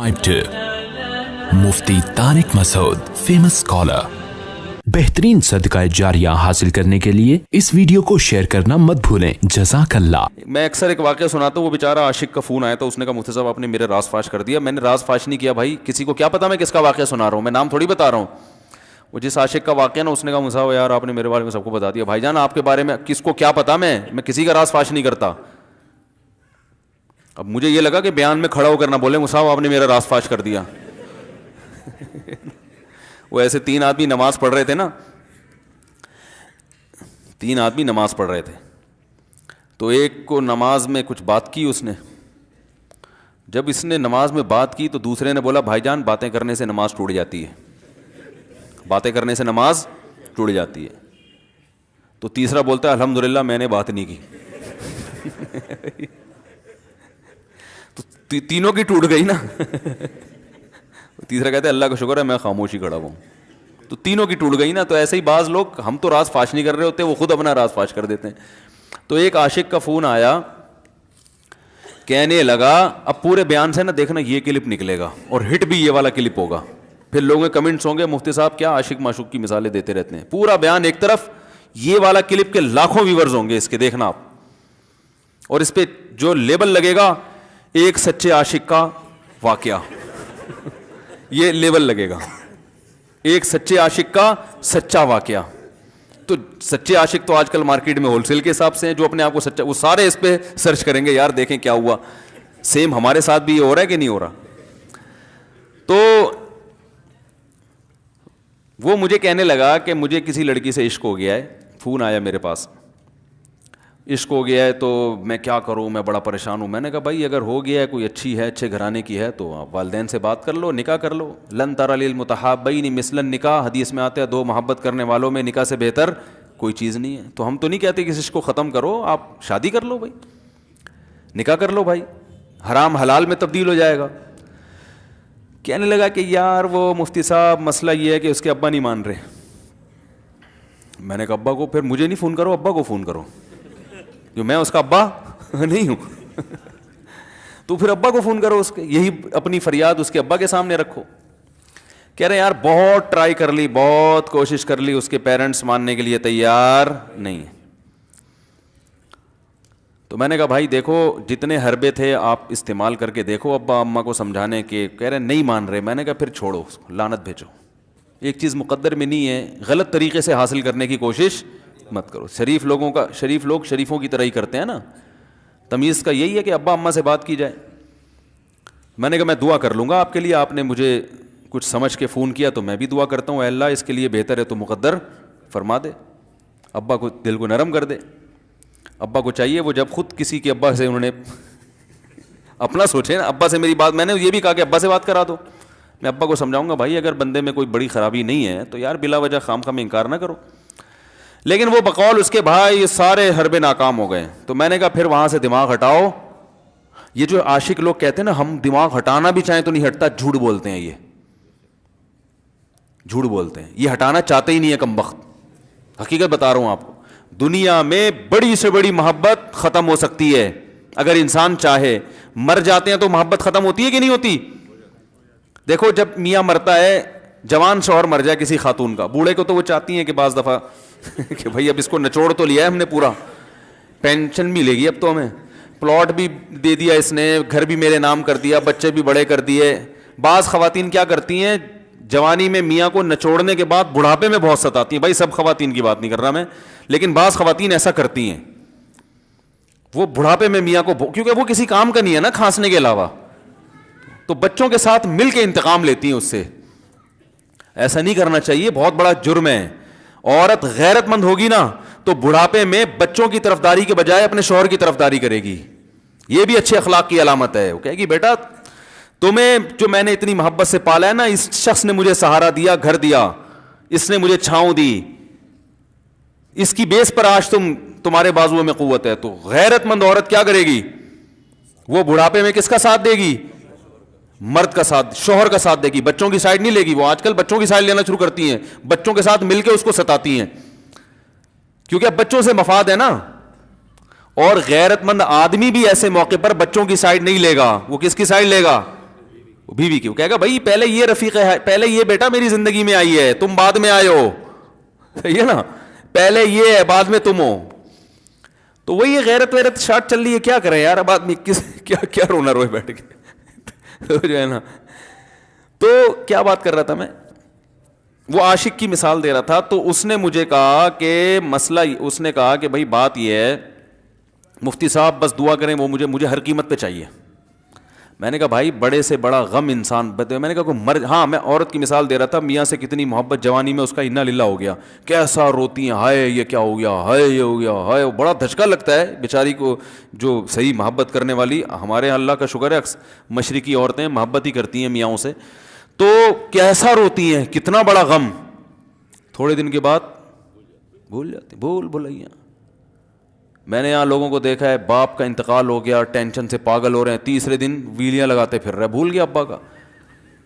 मुफ्ती Tariq Masood, famous scholar. बेहतरीन सदका जारिया हासिल करने के लिए इस वीडियो को शेयर करना मत भूलें। जज़ाकल्लाह। मैं अक्सर एक वाक़या सुनाता हूँ, वो बेचारा आशिक का फ़ोन आया था, उसने कहा मुफ्ती साहब आपने मेरे राज फाश कर दिया। मैंने राज फाश नहीं किया भाई, किसी को क्या पता मैं किसका वाक़या सुना रहा हूँ, मैं नाम थोड़ी बता रहा हूँ। वो जिस आशिक का वाक़या ना, उसने कहा मुझे साहब यार आपने मेरे बारे में सबको बता दिया। भाईजान आपके बारे में किसको क्या पता, मैं किसी का राज फाश नहीं करता। अब मुझे ये लगा कि बयान में खड़ा होकर ना बोले मुसाहब आपने मेरा राज फाश कर दिया। वो ऐसे तीन आदमी नमाज पढ़ रहे थे ना, तीन आदमी नमाज पढ़ रहे थे, तो एक को नमाज में कुछ बात की उसने। जब इसने नमाज में बात की तो दूसरे ने बोला भाईजान बातें करने से नमाज टूट जाती है, बातें करने से नमाज टूट जाती है। तो तीसरा बोलता है अल्हम्दुलिल्लाह मैंने बात नहीं की। तो तीनों की टूट गई ना। तीसरा कहता है अल्लाह का शुक्र है मैं खामोशी खड़ा हूँ। तो तीनों की टूट गई ना। तो ऐसे ही बाज लोग, हम तो राज फाश नहीं कर रहे होते, वो खुद अपना राज फाश कर देते हैं। तो एक आशिक का फ़ोन आया, कहने लगा अब पूरे बयान से ना देखना ये क्लिप निकलेगा और हिट भी ये वाला क्लिप होगा। फिर लोगों के कमेंट्स होंगे मुफ्ती साहब क्या आशिक माशूक की मिसालें देते रहते हैं। पूरा बयान एक तरफ, ये वाला क्लिप के लाखों व्यूवर्स होंगे इसके, देखना आप। और इस पे जो लेबल लगेगा एक सच्चे आशिक का वाकया, ये लेबल लगेगा, एक सच्चे आशिक का सच्चा वाकया। तो सच्चे आशिक तो आजकल मार्केट में होलसेल के हिसाब से हैं, जो अपने आप को सच्चा, वो सारे इस पे सर्च करेंगे यार देखें क्या हुआ, सेम हमारे साथ भी ये हो रहा है कि नहीं हो रहा। तो वो मुझे कहने लगा कि मुझे किसी लड़की से इश्क हो गया है, फ़ोन आया मेरे पास, इश्क हो गया है तो मैं क्या करूं, मैं बड़ा परेशान हूं। मैंने कहा भाई अगर हो गया है, कोई अच्छी है, अच्छे घराने की है, तो आप वालिदैन से बात कर लो, निकाह कर लो। लन तरा लिल मुतहाब्बैनि मिसलन निकाह, हदीस में आता है दो मोहब्बत करने वालों में निकाह से बेहतर कोई चीज़ नहीं है। तो हम तो नहीं कहते कि इसको ख़त्म करो, आप शादी कर लो भाई, निकाह कर लो भाई, हराम हलाल में तब्दील हो जाएगा। कहने लगा कि यार वो मुफ्ती साहब मसला ये है कि उसके अब्बा नहीं मान रहे। मैंने कहा अब्बा को, फिर मुझे नहीं फ़ोन करो, अब्बा को फ़ोन करो, जो मैं उसका अब्बा नहीं हूं। तो फिर अब्बा को फ़ोन करो, उसके यही अपनी फरियाद उसके अब्बा के सामने रखो। कह रहे यार बहुत ट्राई कर ली, बहुत कोशिश कर ली, उसके पेरेंट्स मानने के लिए तैयार नहीं है। तो मैंने कहा भाई देखो जितने हरबे थे आप इस्तेमाल करके देखो अब्बा अम्मा को समझाने के। कह रहे नहीं मान रहे। मैंने कहा फिर छोड़ो उसको, लानत भेजो। एक चीज़ मुकद्दर में नहीं है, गलत तरीके से हासिल करने की कोशिश मत करो। शरीफ लोगों का, शरीफ लोग शरीफों की तरह ही करते हैं ना। तमीज़ का यही है कि अब्बा अम्मा से बात की जाए। मैंने कहा मैं दुआ कर लूँगा आपके लिए, आपने मुझे कुछ समझ के फ़ोन किया तो मैं भी दुआ करता हूँ, अल्लाह इसके लिए बेहतर है तो मुक़द्दर फरमा दे, अब्बा को दिल को नरम कर दे। अब्बा को चाहिए वो जब खुद किसी के अब्बा से उन्होंने अपना सोचे ना, अब्बा से मेरी बात, मैंने ये भी कहा कि अब्बा से बात करा दो। मैं अब्बा को समझाऊंगा भाई अगर बंदे में कोई बड़ी ख़राबी नहीं है तो यार बिला वजह खामखा में इनकार ना करो। लेकिन वो बकौल उसके भाई ये सारे हरबे नाकाम हो गए। तो मैंने कहा फिर वहाँ से दिमाग हटाओ। ये जो आशिक लोग कहते हैं ना हम दिमाग हटाना भी चाहें तो नहीं हटता, झूठ बोलते हैं, ये झूठ बोलते हैं, ये हटाना चाहते ही नहीं है कमबख्त। हकीकत बता रहा हूँ आपको, दुनिया में बड़ी से बड़ी मोहब्बत ख़त्म हो सकती है अगर इंसान चाहे। मर जाते हैं तो मोहब्बत ख़त्म होती है कि नहीं होती? देखो जब मियाँ मरता है, जवान शौहर मर जाए किसी खातून का, बूढ़े को तो वो चाहती हैं कि बाज़ दफ़ा कि भाई अब इसको निचोड़ तो लिया है हमने पूरा, पेंशन मिलेगी अब तो हमें, प्लॉट भी दे दिया इसने, घर भी मेरे नाम कर दिया, बच्चे भी बड़े कर दिए। बाज़ ख़वातीन क्या करती हैं, जवानी में मियाँ को निचोड़ने के बाद बुढ़ापे में बहुत सताती हैं। भाई सब ख़वातीन की बात नहीं कर रहा मैं, लेकिन बाज़ ख़वातीन ऐसा करती हैं, वो बुढ़ापे में मियाँ को, क्योंकि वो किसी काम का नहीं है ना खांसने के अलावा, तो बच्चों के साथ मिल के इंतकाम लेती हैं उससे। ऐसा नहीं करना चाहिए, बहुत बड़ा जुर्म है। औरत गैरतमंद होगी ना तो बुढ़ापे में बच्चों की तरफदारी के बजाय अपने शौहर की तरफदारी करेगी। ये भी अच्छे अखलाक की अलामत है। वो कहेगी बेटा तुम्हें जो मैंने इतनी मोहब्बत से पाला है ना, इस शख्स ने मुझे सहारा दिया, घर दिया, इसने मुझे छांव दी, इसकी बेस पर आज तुम्हारे बाजुओं में कुव्वत है। तो गैरतमंद औरत क्या करेगी, वो बुढ़ापे में किसका साथ देगी? मर्द का साथ, शौहर का साथ देगी, बच्चों की साइड नहीं लेगी। वो आजकल बच्चों की साइड लेना शुरू करती हैं, बच्चों के साथ मिलकर उसको सताती हैं, क्योंकि अब बच्चों से मफाद है ना। और गैरतमंद आदमी भी ऐसे मौके पर बच्चों की साइड नहीं लेगा, वो किसकी साइड लेगा? بیوی کی. وہ کہے گا بھائی پہلے یہ رفیق ہے, پہلے یہ بیٹا میری زندگی میں آئی ہے, تم بعد میں آئے ہو, صحیح ہے نا, پہلے یہ ہے بعد میں تم ہو. تو وہی غیرت ویرت شارٹ چل رہی ہے, کیا کریں یار اب آدمی کس کیا رونا روئے بیٹھ کے تو جو ہے نا. تو کیا بات کر رہا تھا میں, وہ عاشق کی مثال دے رہا تھا. تو اس نے مجھے کہا کہ مسئلہ, اس نے کہا کہ بھائی بات یہ ہے مفتی صاحب بس دعا کریں, وہ مجھے ہر قیمت پہ چاہیے. میں نے کہا بھائی بڑے سے بڑا غم انسان, میں نے کہا کوئی ہاں میں عورت کی مثال دے رہا تھا, میاں سے کتنی محبت جوانی میں اس کا انا للہ ہو گیا, کیسا روتی ہیں, ہائے یہ کیا ہو گیا, ہائے یہ ہو گیا, ہائے. بڑا دھچکا لگتا ہے بیچاری کو, جو صحیح محبت کرنے والی. ہمارے یہاں اللہ کا شکر ہے مشرقی عورتیں محبت ہی کرتی ہیں میاں سے, تو کیسا روتی ہیں, کتنا بڑا غم. تھوڑے دن کے بعد بھول جاتی, بھلائیاں. میں نے یہاں لوگوں کو دیکھا ہے باپ کا انتقال ہو گیا, ٹینشن سے پاگل ہو رہے ہیں, تیسرے دن ویلیاں لگاتے پھر رہے, بھول گیا ابا کا.